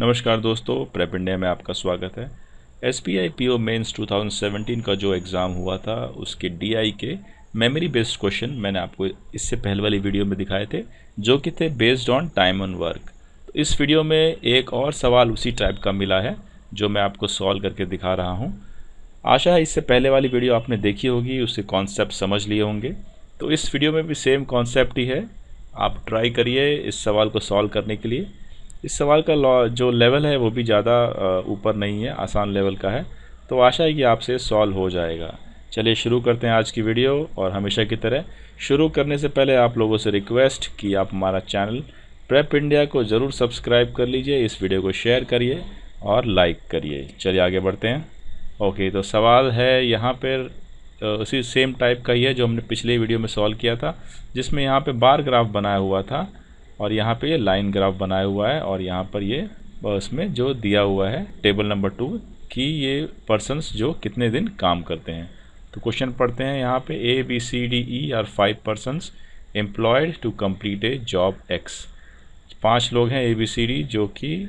नमस्कार दोस्तों, prep India में आपका स्वागत है। SBI PO मेंस 2017 का जो एग्ज़ाम हुआ था उसके DI के मेमोरी बेस्ड क्वेश्चन मैंने आपको इससे पहले वाली वीडियो में दिखाए थे, जो कि थे based on time on work. तो इस वीडियो में एक और सवाल उसी टाइप का मिला है जो मैं आपको सॉल्व करके दिखा रहा हूँ। आशा है इससे पहले वाली वीडियो आपने देखी होगी, उससे कॉन्सेप्ट समझ लिए होंगे। तो इस वीडियो में भी सेम कॉन्सेप्ट ही है। आप ट्राई करिए इस सवाल को सॉल्व करने के लिए। इस सवाल का जो लेवल है वो भी ज़्यादा ऊपर नहीं है, आसान लेवल का है। तो आशा है कि आपसे सॉल्व हो जाएगा। चलिए शुरू करते हैं आज की वीडियो। और हमेशा की तरह शुरू करने से पहले आप लोगों से रिक्वेस्ट कि आप हमारा चैनल प्रेप इंडिया को ज़रूर सब्सक्राइब कर लीजिए, इस वीडियो को शेयर करिए और लाइक करिए। चलिए आगे बढ़ते हैं। ओके, तो सवाल है यहाँ पर उसी सेम टाइप का ही है जो हमने पिछले वीडियो में सॉल्व किया था, जिसमें यहाँ पे बार ग्राफ बनाया हुआ था और यहाँ पे ये लाइन ग्राफ बनाया हुआ है। और यहाँ पर ये उसमें जो दिया हुआ है टेबल नंबर 2 कि ये पर्सन्स जो कितने दिन काम करते हैं। तो क्वेश्चन पढ़ते हैं। यहाँ पे ABCDE are 5 persons employed to complete a job X। 5 लोग हैं ABCD जो कि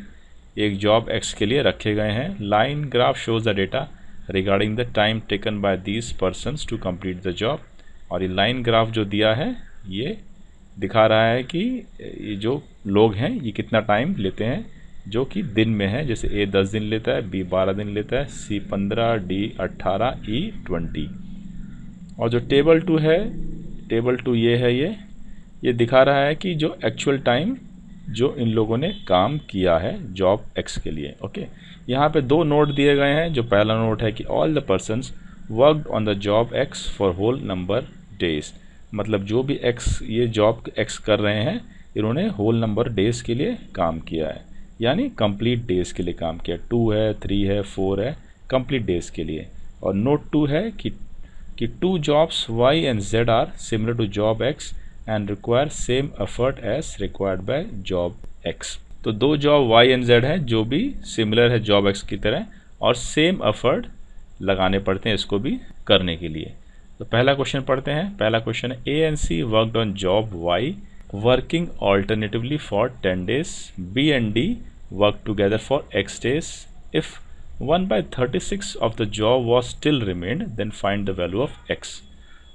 एक जॉब X के लिए रखे गए हैं। Line graph shows the data regarding the time taken by these persons to complete the job. और ये लाइन ग्राफ जो दिया है ये दिखा रहा है कि ये जो लोग हैं ये कितना टाइम लेते हैं, जो कि दिन में है। जैसे A 10 दिन लेता है, B 12 दिन लेता है, C 15, D 18, E 20। और जो टेबल 2 है, टेबल 2 ये है, ये दिखा रहा है कि जो एक्चुअल टाइम जो इन लोगों ने काम किया है जॉब X के लिए। ओके, यहाँ पे 2 नोट दिए गए हैं। जो पहला नोट है कि all the persons worked on the job X for whole number days. मतलब जो भी X ये जॉब X कर रहे हैं इन्होंने होल नंबर डेज के लिए काम किया है, यानी कंप्लीट डेज के लिए काम किया। 2 है, 3 है, 4 है, कंप्लीट डेज के लिए। और नोट 2 है कि 2 jobs Y and Z are similar to job X and require same effort as required by job X। तो 2 जॉब Y एंड Z है जो भी सिमिलर है जॉब X की तरह और सेम एफर्ट लगाने पड़ते हैं इसको भी करने के लिए। तो पहला क्वेश्चन पढ़ते हैं। पहला क्वेश्चन है A and C worked on job Y working alternatively for 10 days. B and D work together for X days. If 1/36 of the job was still remained, then find the value of X.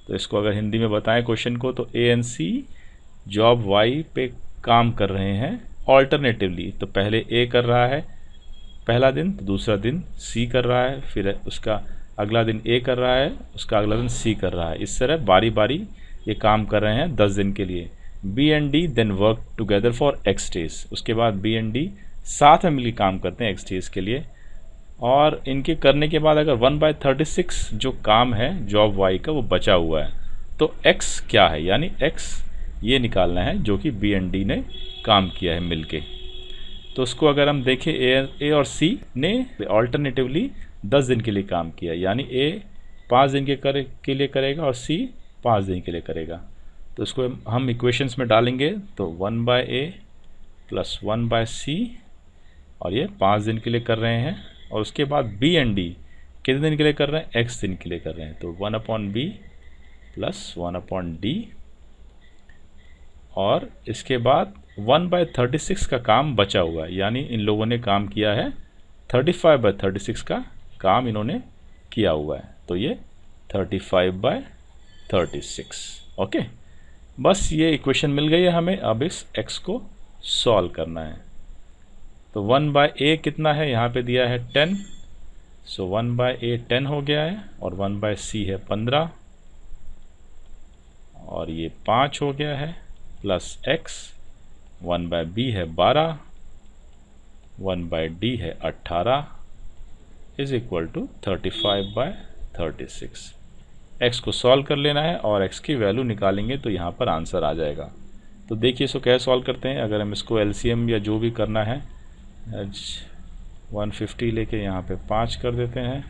तो इसको अगर हिंदी में बताएं question को, तो A and C job Y पे काम कर रहे हैं ऑल्टरनेटिवली। तो पहले A कर रहा है पहला दिन, तो दूसरा दिन C कर रहा है, फिर उसका अगला दिन A कर रहा है, उसका अगला दिन C कर रहा है। इस तरह बारी बारी ये काम कर रहे हैं 10 दिन के लिए। B and D then work together for X days। उसके बाद B and D साथ में मिलकर काम करते हैं X days के लिए। और इनके करने के बाद अगर 1/36 जो काम है जॉब Y का वो बचा हुआ है, तो X क्या है, यानी X ये निकालना है जो कि B and D ने काम किया है मिलके। तो उसको अगर हम देखें A और C ने ऑल्टरनेटिवली 10 दिन के लिए काम किया, यानी A 5 दिन के लिए करेगा और C 5 दिन के लिए करेगा। तो इसको हम इक्वेशंस में डालेंगे तो 1/A प्लस 1/C, और ये 5 दिन के लिए कर रहे हैं। और उसके बाद B and D कितने दिन के लिए कर रहे हैं, X दिन के लिए कर रहे हैं। तो 1/B प्लस 1/D। और इसके बाद 1/36 का काम बचा हुआ है, यानी इन लोगों ने काम किया है 35/36 का काम इन्होंने किया हुआ है। तो ये 35/36। ओके, बस ये इक्वेशन मिल गई है हमें। अब इस x को सॉल्व करना है। तो 1/A कितना है, यहाँ पे दिया है 10। सो 1/A 10 हो गया है और 1/C है 15 और ये 5 हो गया है प्लस x। 1/B है 12, 1/D है 18 इज इक्वल टू 35/36। x को सॉल्व कर लेना है और x की वैल्यू निकालेंगे तो यहाँ पर आंसर आ जाएगा। तो देखिए इसको कैसे सॉल्व करते हैं। अगर हम इसको LCM या जो भी करना है 150 लेके यहाँ पे 5 कर देते हैं,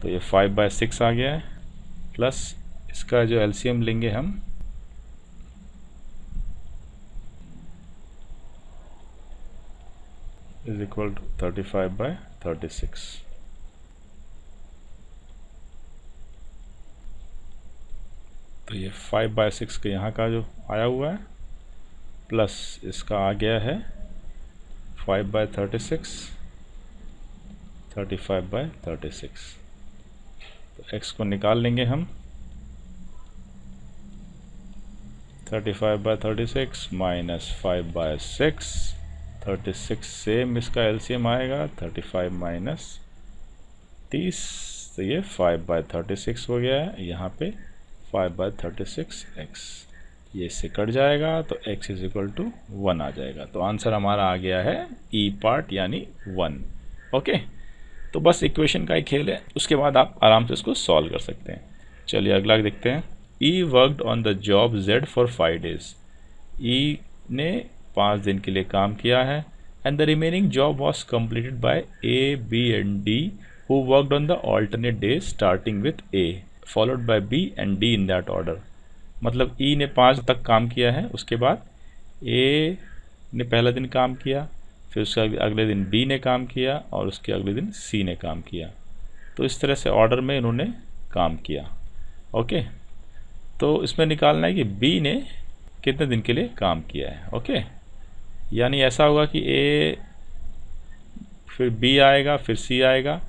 तो ये 5/6 आ गया है। प्लस इसका जो LCM लेंगे हम, इज इक्वल टू 35/36। तो ये 5/6 के यहाँ का जो आया हुआ है प्लस इसका आ गया है 5/36, 35/36। तो x को निकाल लेंगे हम, 35/36 माइनस 5/6, 36 सेम इसका एलसीएम आएगा, 35 माइनस 30, तो ये 5/36 हो गया है। यहाँ पे 5/36x, ये इससे कट जाएगा तो x इज इक्वल टू 1 आ जाएगा। तो आंसर हमारा आ गया है ई पार्ट यानी 1। ओके, तो बस इक्वेशन का ही खेल है, उसके बाद आप आराम से इसको सॉल्व कर सकते हैं। चलिए अगला देखते हैं। E worked on the job Z for 5 days। E ने 5 दिन के लिए काम किया है। And the remaining job was completed by A, B and D who worked on the alternate days starting with A followed by B and D in that order। मतलब E ने 5 तक काम किया है, उसके बाद A ने पहला दिन काम किया, फिर उसके अगले दिन B ने काम किया और उसके अगले दिन C ने काम किया। तो इस तरह से ऑर्डर में इन्होंने काम किया। ओके, तो इसमें निकालना है कि B ने कितने दिन के लिए काम किया है। ओके, यानी ऐसा होगा कि A, फिर B आएगा, फिर C आएगा,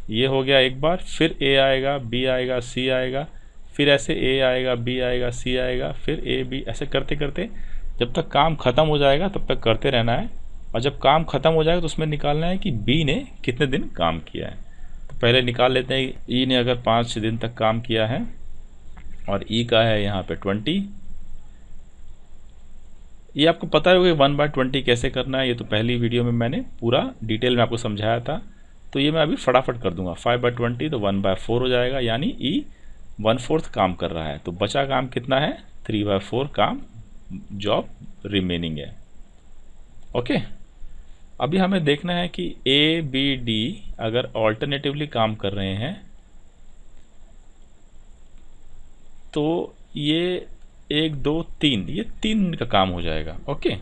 ये हो गया एक बार, फिर A आएगा, B आएगा, C आएगा, फिर ऐसे A आएगा, B आएगा, C आएगा, फिर A, B, ऐसे करते करते जब तक काम ख़त्म हो जाएगा तब तक करते रहना है। और जब काम ख़त्म हो जाएगा तो उसमें निकालना है कि B ने कितने दिन काम किया है। तो पहले निकाल लेते हैं। E ने अगर 5 दिन तक काम किया है और E का है यहाँ पे 20, ये आपको पता है कि 1/20 कैसे करना है, ये तो पहली वीडियो में मैंने पूरा डिटेल में आपको समझाया था। तो ये मैं अभी फटाफट कर दूंगा। 5/20 तो 1/4 हो जाएगा, यानी E 1/4 काम कर रहा है। तो बचा काम कितना है, 3/4 काम जॉब रिमेनिंग है। ओके, अभी हमें देखना है कि A, B, D अगर ऑल्टरनेटिवली काम कर रहे हैं तो ये 1, 2, 3, ये 3 दिन का काम हो जाएगा। ओके,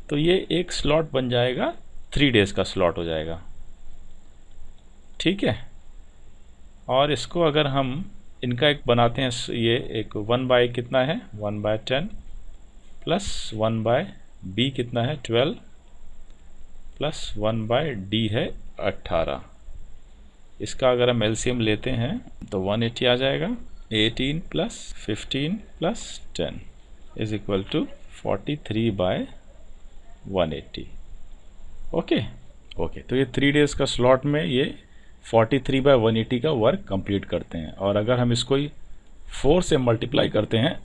तो ये एक स्लॉट बन जाएगा, 3 days का स्लॉट हो जाएगा। ठीक है, और इसको अगर हम इनका एक बनाते हैं, ये एक 1 कितना है 1/10 प्लस 1/B कितना है 12 प्लस 1/D है 18। इसका अगर हम एलसीएम लेते हैं तो 180 आ जाएगा। 18 plus 15 plus 10 is equal to 43/180। Okay, तो ये 3 days का स्लॉट में ये 43/180 का वर्क कंप्लीट करते हैं। और अगर हम इसको 4 से मल्टीप्लाई करते हैं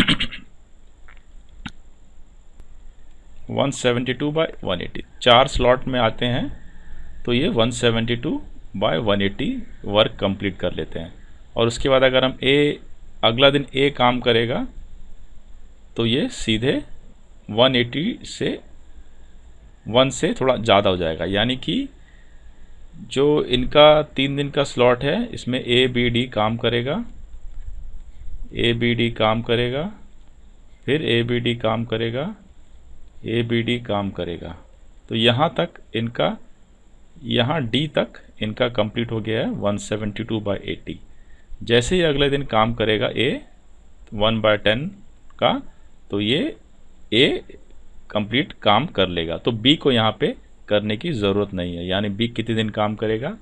172/180, 4 स्लॉट में आते हैं तो ये 172/180 वर्क कंप्लीट कर लेते हैं। और उसके बाद अगर हम अगला दिन A काम करेगा तो ये सीधे 180 से 1 से थोड़ा ज़्यादा हो जाएगा, यानी कि जो इनका 3 दिन का स्लॉट है इसमें A, B, D काम करेगा, A, B, D काम करेगा, फिर A, B, D काम करेगा, A, B, D काम करेगा। तो यहाँ तक इनका, यहाँ D तक इनका कंप्लीट हो गया है 172/80। जैसे ही अगले दिन काम करेगा A 1/10 का, तो ये A कंप्लीट काम कर लेगा। तो B को यहाँ पे करने की ज़रूरत नहीं है, यानी B कितने दिन काम करेगा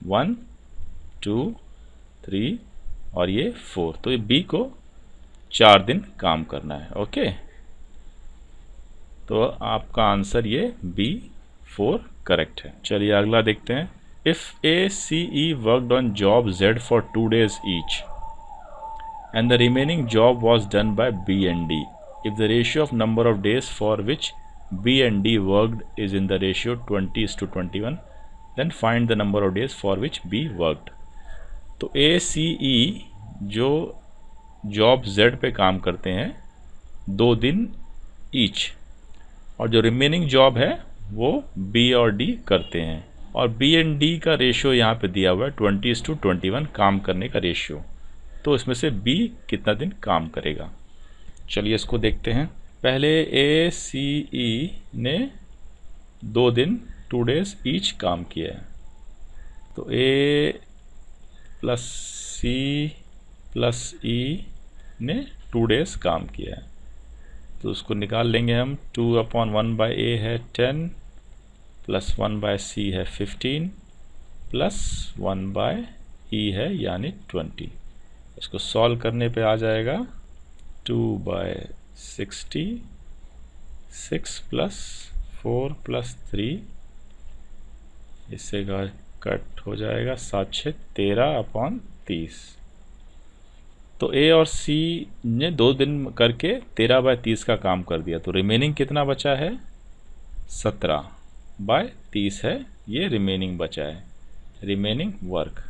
1, 2, 3 और ये 4। तो ये B को 4 दिन काम करना है। ओके, तो आपका आंसर ये B4 करेक्ट है। चलिए अगला देखते हैं। If A, C, E worked on job Z for 2 days each and the remaining job was done by B and D, if the ratio of number of days for which B and D worked is in the ratio 20:21, then find the number of days for which B worked। तो A, C, E जो job Z पे काम करते हैं 2 दिन each, और जो remaining job है वो B और D करते हैं। और B एंड D का रेशियो यहाँ पे दिया हुआ है 20:21 काम करने का रेशियो। तो इसमें से B कितना दिन काम करेगा, चलिए इसको देखते हैं। पहले A, C, E ने 2 दिन 2 days ईच काम किया है। तो A plus C plus E ने 2 days काम किया है। तो उसको निकाल लेंगे हम। 2/1/a है 10 प्लस 1/c है 15 प्लस 1/e है यानी 20। इसको सॉल्व करने पे आ जाएगा 2/60, 6 प्लस 4 प्लस 3, इससे कट हो जाएगा 7×6 13/30। तो ए और सी ने 2 दिन करके 13/30 का काम कर दिया, तो रिमेनिंग कितना बचा है? 17/30 है, ये रिमेनिंग बचा है, रिमेनिंग वर्क।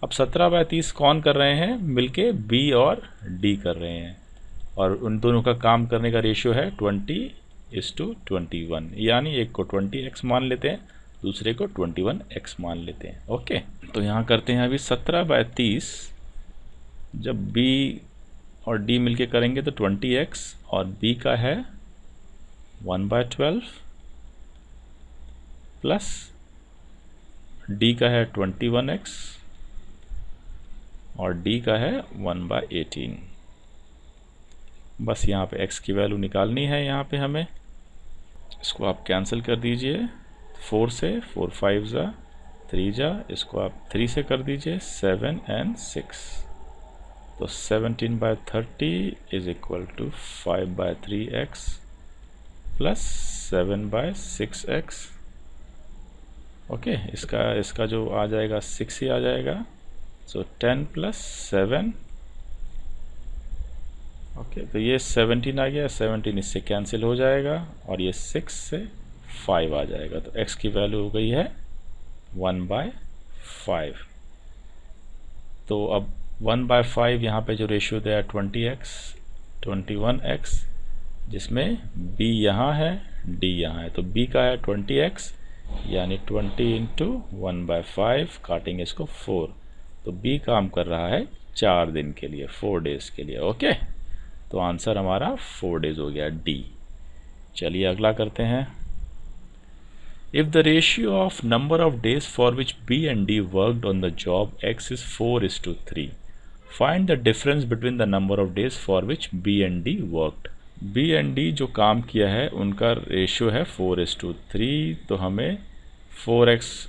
अब 17/30 कौन कर रहे हैं? मिलके बी और डी कर रहे हैं, और उन दोनों का काम करने का रेशियो है 20:21, यानी एक को 20x मान लेते हैं, दूसरे को 21x मान लेते हैं। ओके, तो यहाँ करते हैं अभी 17/30, जब b और d मिलके करेंगे तो 20x, और b का है 1/12 प्लस d का है 21x और d का है 1/18। बस यहाँ पे x की वैल्यू निकालनी है, यहाँ पे हमें इसको आप कैंसिल कर दीजिए 4 से, 4 5 जा 3 जा, इसको आप 3 से कर दीजिए 7 और 6, तो 17/30 is equal to 5/3x plus 7/6x। Okay, इसका जो आ जाएगा 6 ही आ जाएगा, सो 10 प्लस 7। ओके, तो ये 17 आ गया, 17 इससे कैंसिल हो जाएगा, और ये 6 से 5 आ जाएगा, तो x की वैल्यू हो गई है 1/5। तो अब 1/5 यहाँ पे जो रेशियो दिया है 20x 21x, जिसमें b यहाँ है d यहाँ है, तो b का है 20x यानी 20 × 1/5, काटेंगे इसको 4, तो b काम कर रहा है 4 दिन के लिए, 4 डेज के लिए। ओके, तो आंसर हमारा 4 डेज हो गया, डी। चलिए अगला करते हैं। If the ratio of number of days for which B and D worked on the job x is 4:3, find the difference between the number of days for which B and D worked. B and D जो काम किया है उनका ratio है 4:3, तो हमें 4x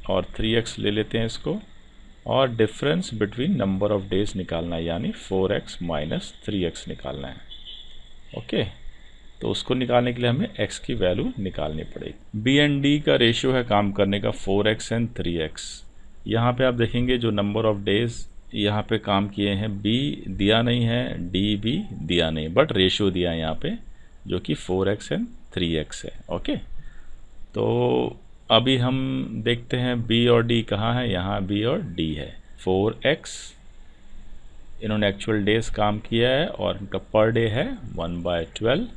और 3x ले लेते हैं इसको, और difference between number of days निकालना है, यानी 4x माइनस 3x निकालना है। ओके, तो उसको निकालने के लिए हमें x की वैल्यू निकालनी पड़ेगी। बी एंड डी का रेशियो है काम करने का 4x एंड 3x। यहाँ पे आप देखेंगे जो नंबर ऑफ डेज यहाँ पे काम किए हैं, b दिया नहीं है, d भी दिया नहीं, बट रेशियो दिया है यहाँ पे, जो कि 4x एंड 3x है। ओके, तो अभी हम देखते हैं b और d कहाँ है। यहाँ b और d है। 4x इन्होंने एक्चुअल डेज काम किया है, और इनका पर डे है 1/12,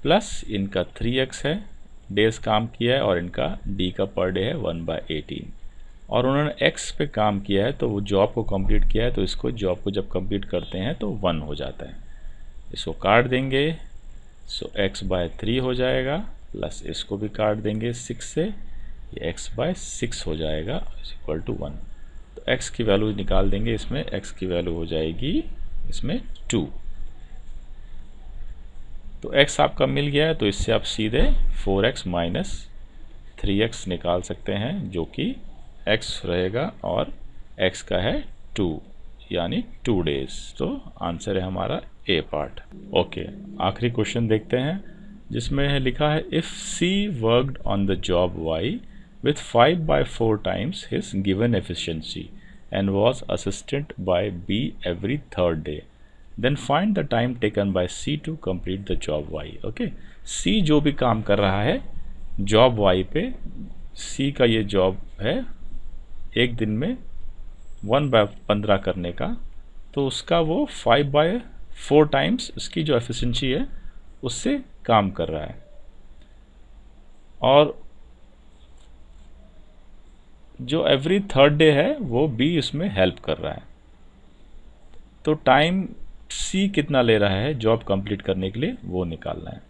प्लस इनका 3x है, डेज काम किया है, और इनका d का पर डे है 1/18, और उन्होंने x पे काम किया है, तो वो जॉब को कंप्लीट किया है, तो इसको जॉब को जब कंप्लीट करते हैं तो 1 हो जाता है। इसको काट देंगे, सो x/3 हो जाएगा, प्लस इसको भी काट देंगे 6 से, ये x/6 हो जाएगा इज इक्वल टू 1। तो x की वैल्यू निकाल देंगे, इसमें x की वैल्यू हो जाएगी इसमें 2। तो x आपका मिल गया है, तो इससे आप सीधे 4x माइनस 3x निकाल सकते हैं, जो कि x रहेगा, और x का है 2 यानी 2 डेज। तो आंसर है हमारा ए पार्ट। ओके, आखिरी क्वेश्चन देखते हैं, जिसमें लिखा है if C worked on the job Y with 5/4 times his given efficiency and was assisted by B every 3rd day, then find the time taken by C to complete the job Y। Okay, C जो भी काम कर रहा है job Y पे, C का ये job है एक दिन में 1/15 करने का, तो उसका वो 5/4 टाइम्स उसकी जो एफिशिएंसी है उससे काम कर रहा है, और जो एवरी 3rd डे है वो बी उसमें हेल्प कर रहा है। तो टाइम सी कितना ले रहा है जॉब कंप्लीट करने के लिए, वो निकालना है।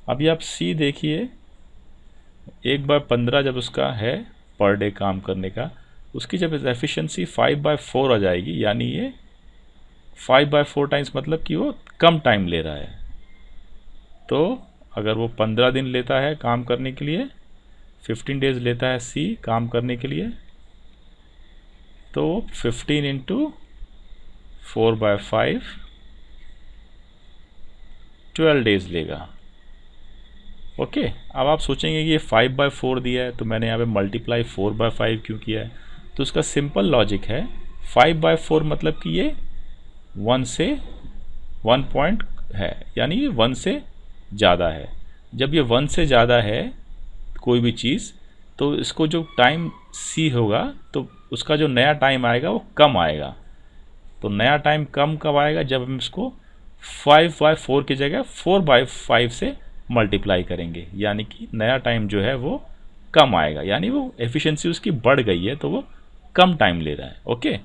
अभी आप सी देखिए, 1/15 जब उसका है पर डे काम करने का, उसकी जब एफिशिएंसी 5/4 आ जाएगी, यानी ये 5/4 टाइम्स मतलब कि वो कम टाइम ले रहा है। तो अगर वो 15 दिन लेता है काम करने के लिए, 15 डेज लेता है सी काम करने के लिए, तो 15 इंटू 4/5 12 डेज लेगा। ओके, अब आप सोचेंगे कि ये 5/4 दिया है तो मैंने यहाँ पे मल्टीप्लाई 4/5 क्यों किया है। तो उसका सिंपल लॉजिक है, 5/4 मतलब कि ये 1 से 1 पॉइंट है, यानी ये 1 से ज़्यादा है। जब ये 1 से ज़्यादा है कोई भी चीज़, तो इसको जो टाइम सी होगा तो उसका जो नया टाइम आएगा वो कम आएगा। तो नया टाइम कम कब आएगा, जब हम इसको 5/4 की जगह 4/5 से मल्टीप्लाई करेंगे, यानी कि नया टाइम जो है वो कम आएगा, यानी वो एफिशिएंसी उसकी बढ़ गई है तो वो कम टाइम ले रहा है। ओके,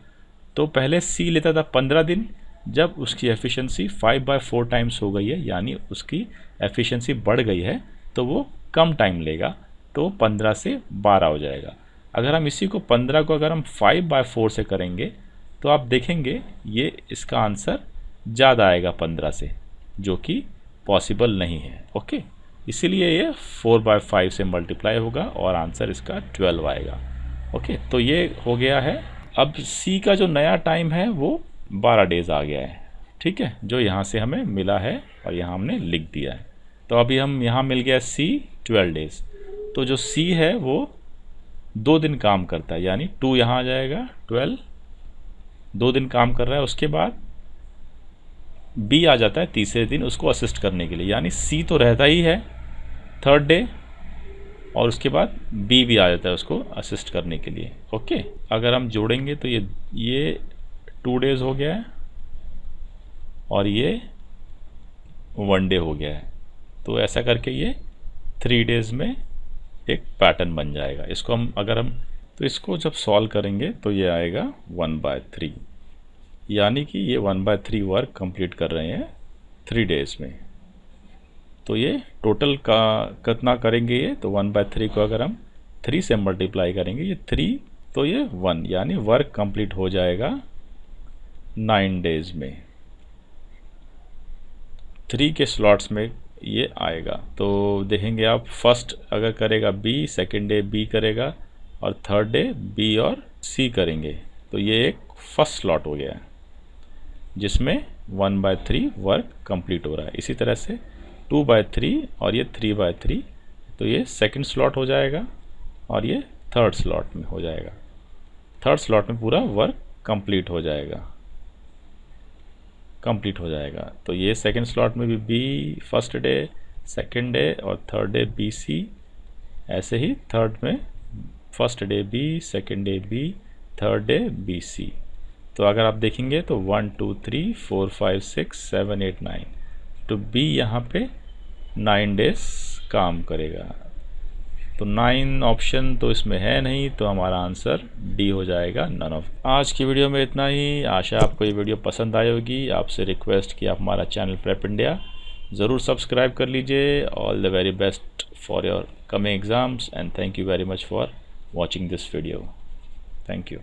तो पहले सी लेता था 15 दिन, जब उसकी एफिशिएंसी 5/4 टाइम्स हो गई है, यानी उसकी एफिशिएंसी बढ़ गई है, तो वो कम टाइम लेगा, तो 15 से 12 हो जाएगा। अगर हम इसी को 15 को अगर हम 5/4 से करेंगे तो आप देखेंगे ये इसका आंसर ज़्यादा आएगा 15 से, जो कि पॉसिबल नहीं है। ओके, इसीलिए ये 4/5 से मल्टीप्लाई होगा और आंसर इसका 12 आएगा। ओके, तो ये हो गया है। अब सी का जो नया टाइम है वो 12 डेज आ गया है, ठीक है, जो यहाँ से हमें मिला है और यहाँ हमने लिख दिया है। तो अभी हम यहाँ मिल गया सी 12 डेज। तो जो सी है वो 2 दिन काम करता है, यानी 2 यहाँ आ जाएगा, 12 2 दिन काम कर रहा है। उसके बाद बी आ जाता है तीसरे दिन उसको असिस्ट करने के लिए, यानी सी तो रहता ही है 3rd डे, और उसके बाद बी भी आ जाता है उसको असिस्ट करने के लिए। ओके, अगर हम जोड़ेंगे तो ये 2 डेज हो गया है और ये 1 डे हो गया है। तो ऐसा करके ये 3 डेज में एक पैटर्न बन जाएगा। इसको हम तो इसको जब सॉल्व करेंगे तो ये आएगा 1/3, यानी कि ये 1/3 वर्क कंप्लीट कर रहे हैं 3 डेज में। तो ये टोटल का कितना करेंगे, ये तो 1/3 को अगर हम 3 से मल्टीप्लाई करेंगे, ये 3 तो ये 1, यानी वर्क कंप्लीट हो जाएगा 9 डेज में। 3 के स्लॉट्स में ये आएगा। तो देखेंगे आप, फर्स्ट अगर करेगा बी, सेकेंड डे बी करेगा और 3rd डे बी और सी करेंगे, तो ये एक फर्स्ट स्लॉट हो गया है जिसमें 1/3 वर्क कंप्लीट हो रहा है। इसी तरह से 2/3 और ये 3/3, तो ये सेकंड स्लॉट हो जाएगा और ये 3rd स्लॉट में हो जाएगा। 3rd स्लॉट में पूरा वर्क कंप्लीट हो जाएगा। तो ये सेकंड स्लॉट में भी B first day, second day और 3rd डे बी सी, ऐसे ही 3rd में first day B, second day B, 3rd day B C. तो अगर आप देखेंगे तो 1 2 3 4 5 6 7 8 9, तो बी यहाँ पे 9 डेज काम करेगा। तो 9 ऑप्शन तो इसमें है नहीं, तो हमारा आंसर डी हो जाएगा, नन ऑफ। आज की वीडियो में इतना ही। आशा आपको ये वीडियो पसंद आई होगी। आपसे रिक्वेस्ट कि आप हमारा चैनल प्रेप इंडिया ज़रूर सब्सक्राइब कर लीजिए। All the very best for your coming exams and thank you very much for watching this video. Thank you.